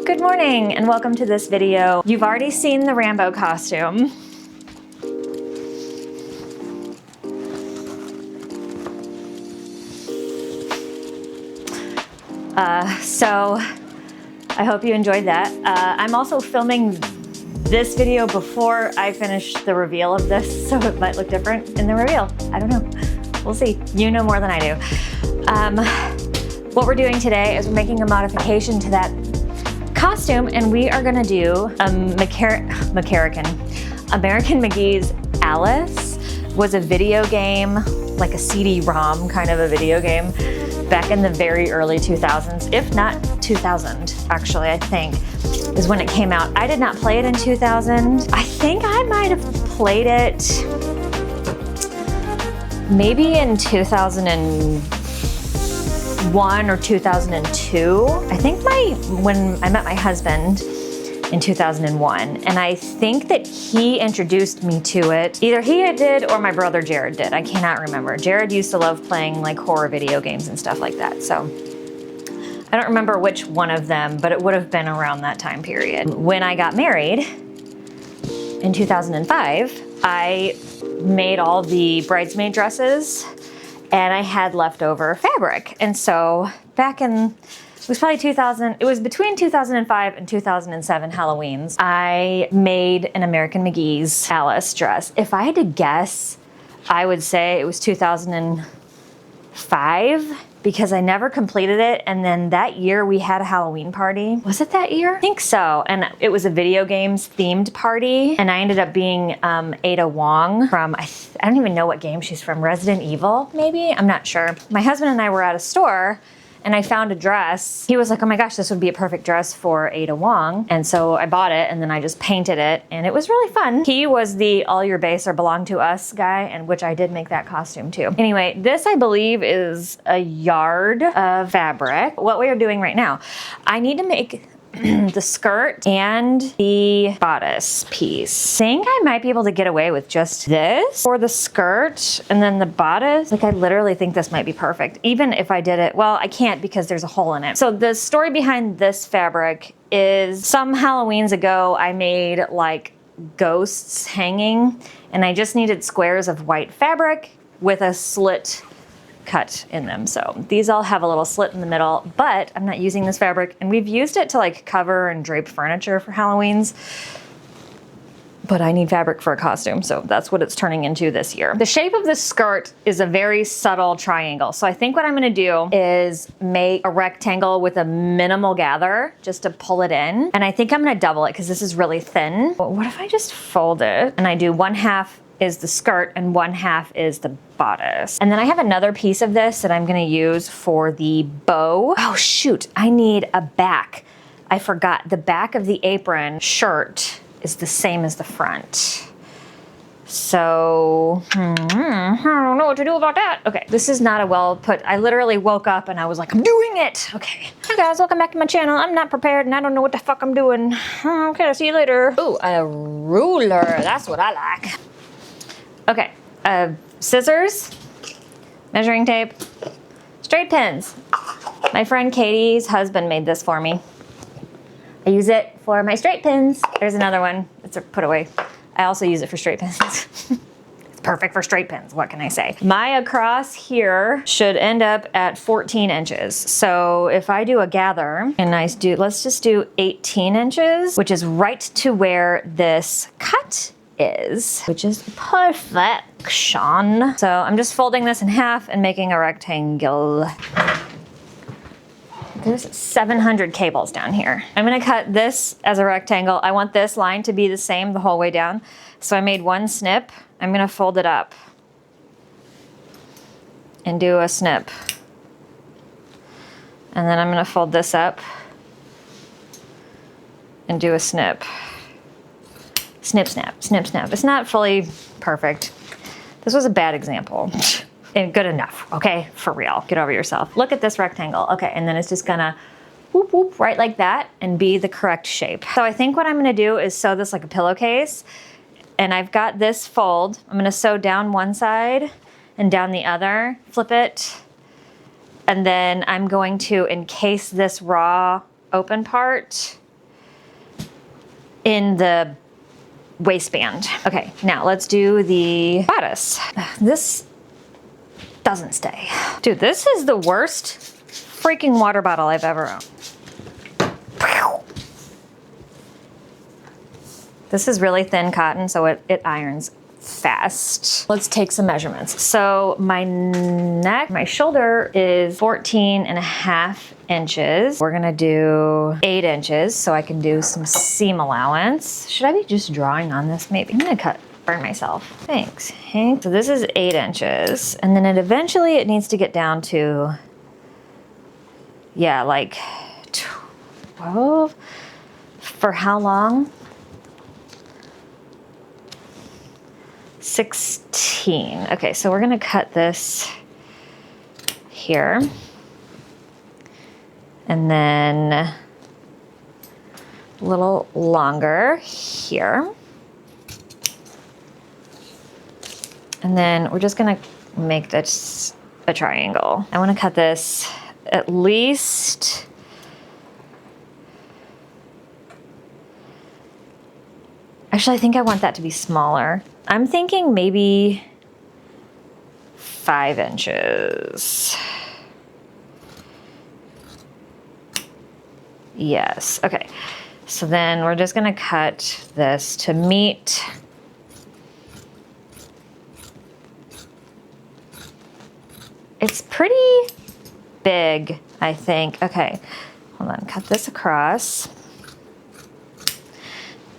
Good morning and welcome to this video. You've already seen the Rambo costume. So I hope you enjoyed that. I'm also filming this video before I finish the reveal of this, so it might look different in the reveal. I don't know. We'll see. You know more than I do. What we're doing today is we're making a modification to that costume, and we are gonna do American McGee's Alice. Was a video game, like a CD-ROM kind of a video game back in the very early 2000s, if not 2000 actually, I think is when it came out. I did not play it in 2000. I think I might have played it maybe in 2001 or 2002. I think when I met my husband in 2001, and I think that he introduced me to it. Either he did or my brother Jared did. I cannot remember. Jared used to love playing like horror video games and stuff like that. So I don't remember which one of them, but it would have been around that time period. When I got married in 2005, I made all the bridesmaid dresses and I had leftover fabric. And so back in, it was probably 2000, it was between 2005 and 2007 Halloweens, I made an American McGee's Alice dress. If I had to guess, I would say it was 2005 because I never completed it. And then that year we had a Halloween party. Was it that year? I think so. And it was a video games themed party. And I ended up being Ada Wong from, I don't even know what game she's from, Resident Evil, maybe? I'm not sure. My husband and I were at a store and I found a dress. He was like, oh my gosh, this would be a perfect dress for Ada Wong. And so I bought it and then I just painted it and it was really fun. He was the all your base or belong to us guy, and which I did make that costume too. Anyway, this I believe is a yard of fabric. What we are doing right now, I need to make the skirt and the bodice piece. I think I might be able to get away with just this for the skirt, and then the bodice, like I literally think this might be perfect. Even if I did it, well, I can't because there's a hole in it. So the story behind this fabric is some Halloweens ago, I made like ghosts hanging, and I just needed squares of white fabric with a slit cut in them. So these all have a little slit in the middle, but I'm not using this fabric, and we've used it to like cover and drape furniture for Halloweens, but I need fabric for a costume, so that's what it's turning into this year. The shape of this skirt is a very subtle triangle, so I think what I'm gonna do is make a rectangle with a minimal gather just to pull it in, and I think I'm gonna double it because this is really thin. But what if I just fold it and I do 1/2 is the skirt and 1/2 is the bodice. And then I have another piece of this that I'm gonna use for the bow. Oh shoot, I need a back. I forgot, the back of the apron shirt is the same as the front. So, I don't know what to do about that. Okay, this is not a well put, I literally woke up and I was like, I'm doing it. Okay. Hi guys, welcome back to my channel. I'm not prepared and I don't know what the fuck I'm doing. Okay, I'll see you later. Ooh, a ruler, that's what I like. Okay, scissors, measuring tape, straight pins. My friend Katie's husband made this for me. I use it for my straight pins. There's another one, it's put away. I also use it for straight pins. It's perfect for straight pins, what can I say? My across here should end up at 14 inches. So if I do a gather, and let's just do 18 inches, which is right to where this cut is, which is perfection. So I'm just folding this in half and making a rectangle. There's 700 cables down here. I'm gonna cut this as a rectangle. I want this line to be the same the whole way down. So I made one snip. I'm gonna fold it up and do a snip. And then I'm gonna fold this up and do a snip. Snip, snap, snip, snap. It's not fully perfect. This was a bad example. And good enough, okay? For real, get over yourself. Look at this rectangle. Okay, and then it's just gonna whoop, whoop, right like that and be the correct shape. So I think what I'm gonna do is sew this like a pillowcase, and I've got this fold. I'm gonna sew down one side and down the other, flip it, and then I'm going to encase this raw open part in the waistband. Okay, now let's do the bodice. This doesn't stay. Dude, this is the worst freaking water bottle I've ever owned. This is really thin cotton, so it irons fast. Let's take some measurements. So my neck, my shoulder is 14.5 inches. We're gonna do 8 inches so I can do some seam allowance. Should I be just drawing on this maybe? I'm gonna burn myself. Thanks, Hank. So this is 8 inches, and then eventually it needs to get down to, yeah, like 12. For how long? 16. Okay, so we're gonna cut this here. And then a little longer here. And then we're just gonna make this a triangle. I wanna cut this at least actually, I think I want that to be smaller. I'm thinking maybe 5 inches. Yes, okay. So then we're just gonna cut this to meet it's pretty big, I think. Okay, hold on, cut this across.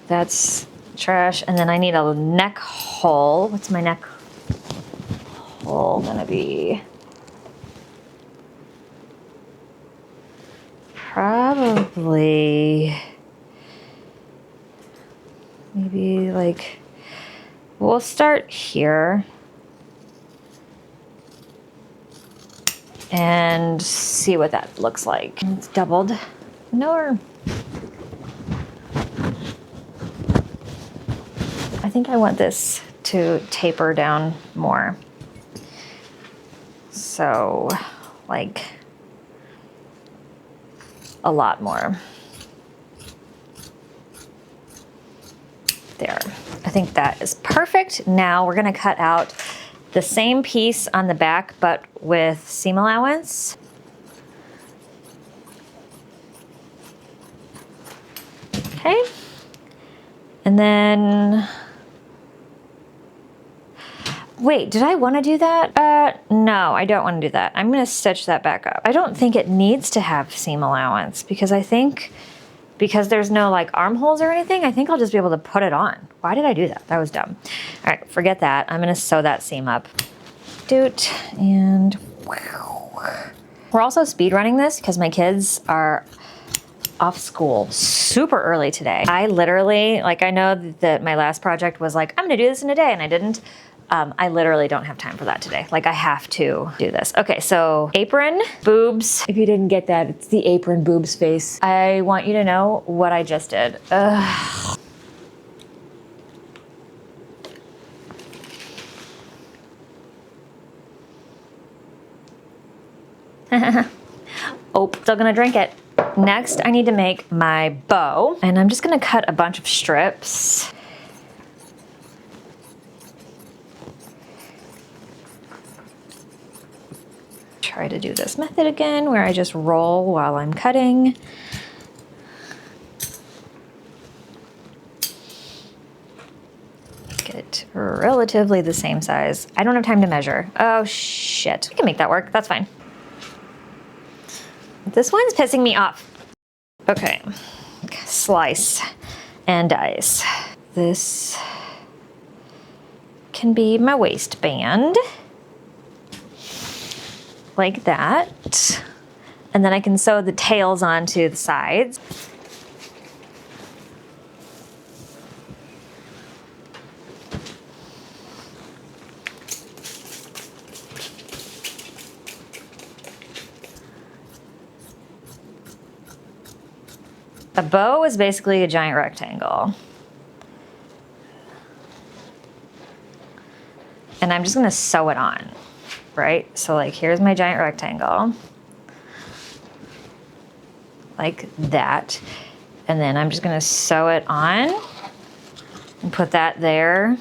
That's trash, and then I need a neck hole. What's my neck hole gonna be? Probably maybe like, we'll start here and see what that looks like. It's doubled. No. I think I want this to taper down more. So, like, a lot more. There. I think that is perfect. Now we're gonna cut out the same piece on the back, but with seam allowance. Okay. And then, wait, did I want to do that? No, I don't want to do that. I'm going to stitch that back up. I don't think it needs to have seam allowance because I think, because there's no like armholes or anything, I think I'll just be able to put it on. Why did I do that? That was dumb. All right, forget that. I'm going to sew that seam up. Doot, and we're also speed running this because my kids are off school super early today. I literally, like, I know that my last project was like, I'm gonna do this in a day, and I didn't. I literally don't have time for that today. Like, I have to do this. Okay, so apron, boobs. If you didn't get that, it's the apron boobs face. I want you to know what I just did. Ugh. Oh, still gonna drink it. Next, I need to make my bow, and I'm just gonna cut a bunch of strips. Try to do this method again, where I just roll while I'm cutting. Get it relatively the same size. I don't have time to measure. Oh, shit. I can make that work, that's fine. This one's pissing me off. Okay, slice and dice. This can be my waistband, like that. And then I can sew the tails onto the sides. A bow is basically a giant rectangle. And I'm just gonna sew it on, right? So like, here's my giant rectangle. Like that. And then I'm just gonna sew it on and put that there.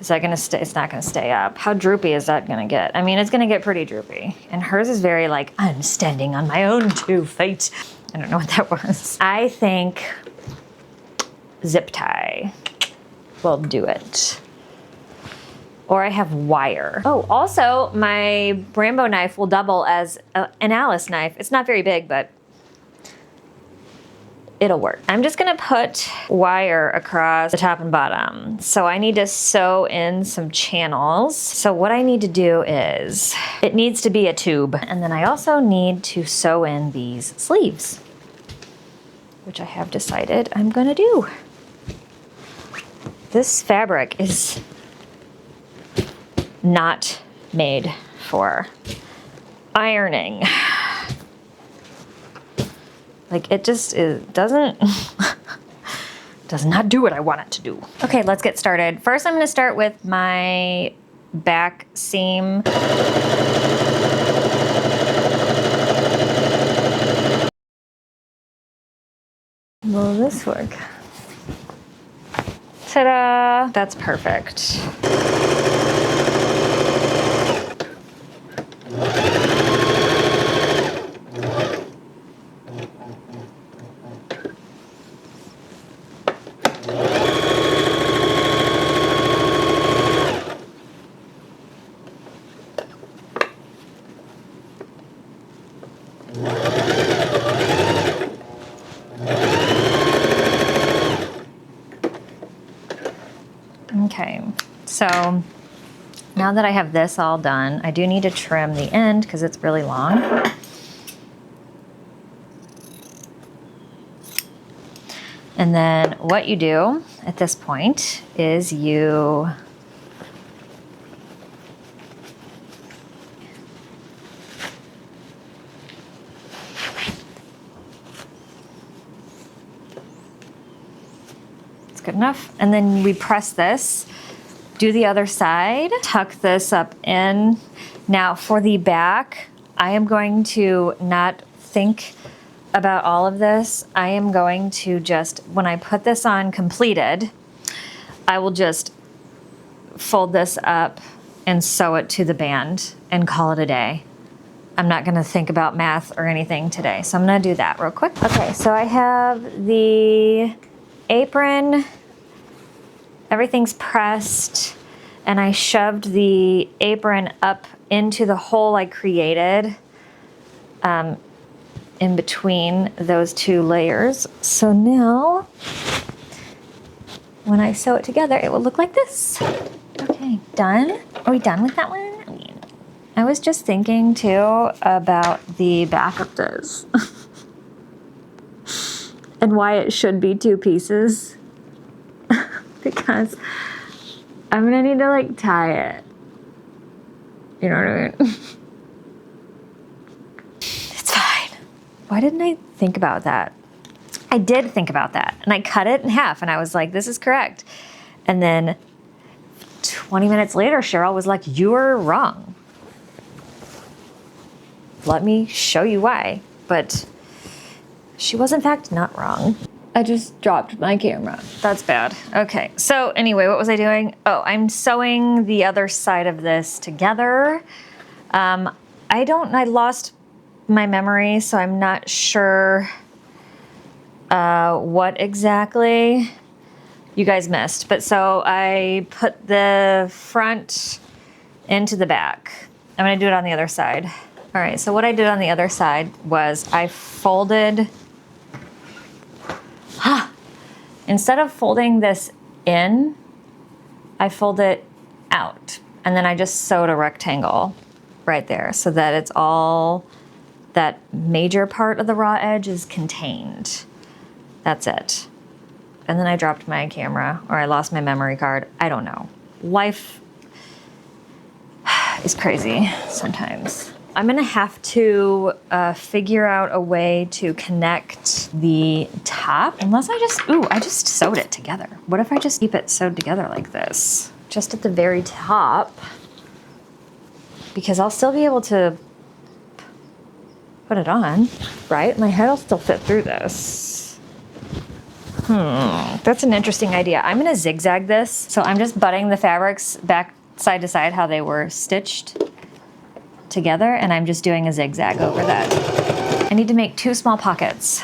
Is that gonna stay? It's not gonna stay up. How droopy is that gonna get? I mean, it's gonna get pretty droopy. And hers is very like, I'm standing on my own 2 feet. I don't know what that was. I think zip tie will do it. Or I have wire. Oh, also my Rambo knife will double as an Alice knife. It's not very big, but it'll work. I'm just gonna put wire across the top and bottom. So I need to sew in some channels. So what I need to do is, it needs to be a tube. And then I also need to sew in these sleeves, which I have decided I'm gonna do. This fabric is not made for ironing. Like it just does not do what I want it to do. Okay, let's get started. First, I'm gonna start with my back seam. Will this work? Ta-da! That's perfect. Okay, so now that I have this all done, I do need to trim the end because it's really long. And then what you do at this point is you good enough. And then we press this, do the other side, tuck this up in. Now for the back, I am going to not think about all of this. I am going to just, when I put this on completed, I will just fold this up and sew it to the band and call it a day. I'm not gonna think about math or anything today. So I'm gonna do that real quick. Okay, so I have the apron, everything's pressed, and I shoved the apron up into the hole I created in between those 2 layers. So now, when I sew it together, it will look like this. Okay, done. Are we done with that one? I was just thinking too about the back of this and why it should be 2 pieces. Because I'm gonna need to like tie it. You know what I mean? It's fine. Why didn't I think about that? I did think about that, and I cut it in half, and I was like, this is correct. And then 20 minutes later, Cheryl was like, you were wrong. Let me show you why. But she was in fact not wrong. I just dropped my camera. That's bad. Okay, so anyway, what was I doing? Oh, I'm sewing the other side of this together. I lost my memory, so I'm not sure what exactly you guys missed. But so I put the front into the back. I'm gonna do it on the other side. All right, so what I did on the other side was I folded, instead of folding this in, I fold it out. And then I just sewed a rectangle right there so that it's all, that major part of the raw edge is contained. That's it. And then I dropped my camera, or I lost my memory card. I don't know. Life is crazy sometimes. I'm gonna have to figure out a way to connect the top, unless I just sewed it together. What if I just keep it sewed together like this? Just at the very top, because I'll still be able to put it on, right? My head will still fit through this. That's an interesting idea. I'm gonna zigzag this. So I'm just butting the fabrics back side to side how they were stitched together, and I'm just doing a zigzag over that. I need to make 2 small pockets.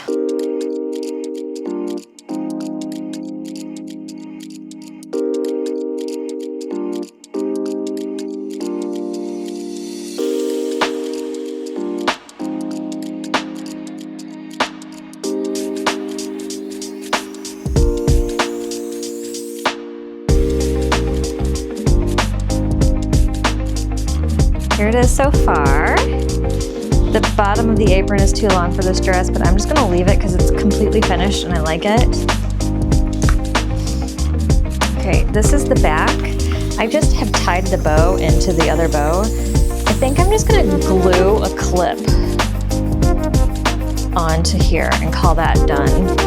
Here it is so far. The bottom of the apron is too long for this dress, but I'm just gonna leave it because it's completely finished and I like it. Okay, this is the back. I just have tied the bow into the other bow. I think I'm just gonna glue a clip onto here and call that done.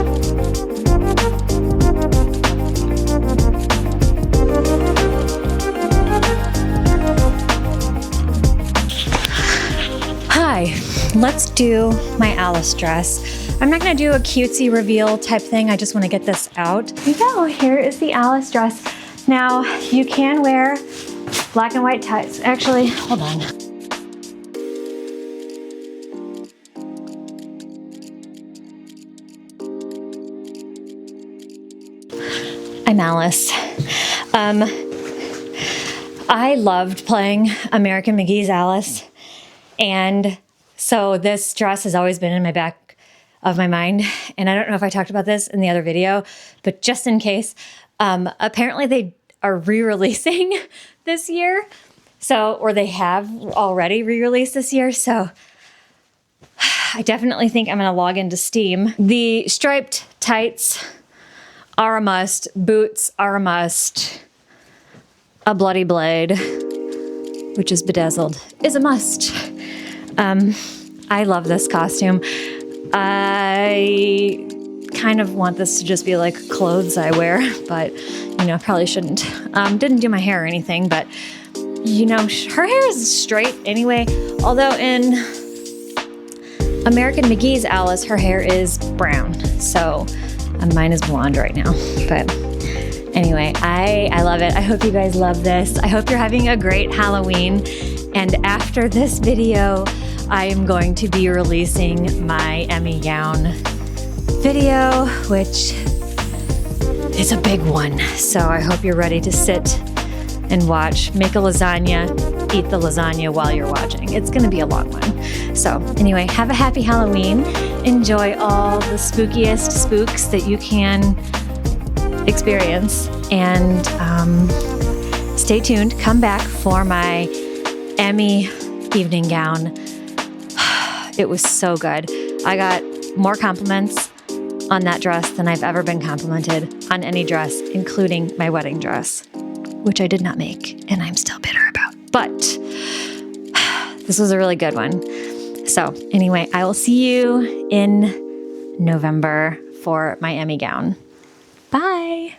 Hi, let's do my Alice dress. I'm not gonna do a cutesy reveal type thing. I just wanna get this out. Here we go, here is the Alice dress. Now, you can wear black and white ties. Actually, hold on. I'm Alice. I loved playing American McGee's Alice. And so this dress has always been in my back of my mind. And I don't know if I talked about this in the other video, but just in case, apparently they are re-releasing this year. So, or they have already re-released this year. So I definitely think I'm going to log into Steam. The striped tights are a must. Boots are a must. A bloody blade, which is bedazzled, is a must. I love this costume. I kind of want this to just be like clothes I wear, but you know, probably shouldn't. Didn't do my hair or anything, but you know, her hair is straight anyway. Although in American McGee's Alice, her hair is brown. So mine is blonde right now, but anyway, I love it. I hope you guys love this. I hope you're having a great Halloween. And after this video, I am going to be releasing my Emmy gown video, which is a big one. So I hope you're ready to sit and watch, make a lasagna, eat the lasagna while you're watching. It's gonna be a long one. So anyway, have a happy Halloween. Enjoy all the spookiest spooks that you can experience. And stay tuned, come back for my Emmy evening gown. It was so good. I got more compliments on that dress than I've ever been complimented on any dress, including my wedding dress, which I did not make and I'm still bitter about. But this was a really good one. So anyway, I will see you in November for my Emmy gown. Bye.